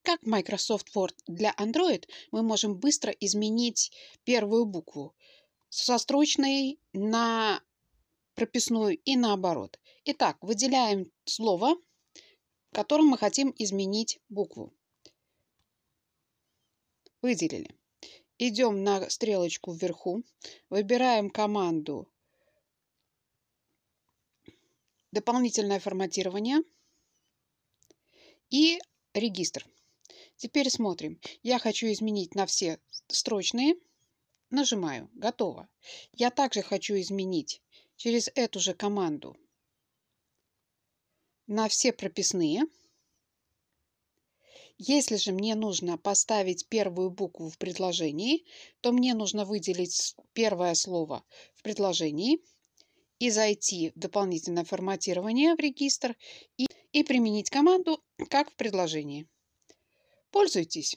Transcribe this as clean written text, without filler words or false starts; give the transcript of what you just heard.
Как в Microsoft Word для Android мы можем быстро изменить первую букву со строчной на прописную и наоборот. Итак, выделяем слово, в котором мы хотим изменить букву. Выделили. Идем на стрелочку вверху, выбираем команду «Дополнительное форматирование» и «Регистр». Теперь смотрим. Я хочу изменить на все строчные. Нажимаю «Готово». Я также хочу изменить через эту же команду на все прописные. Если же мне нужно поставить первую букву в предложении, то мне нужно выделить первое слово в предложении и зайти в дополнительное форматирование в регистр и применить команду «Как в предложении». Пользуйтесь!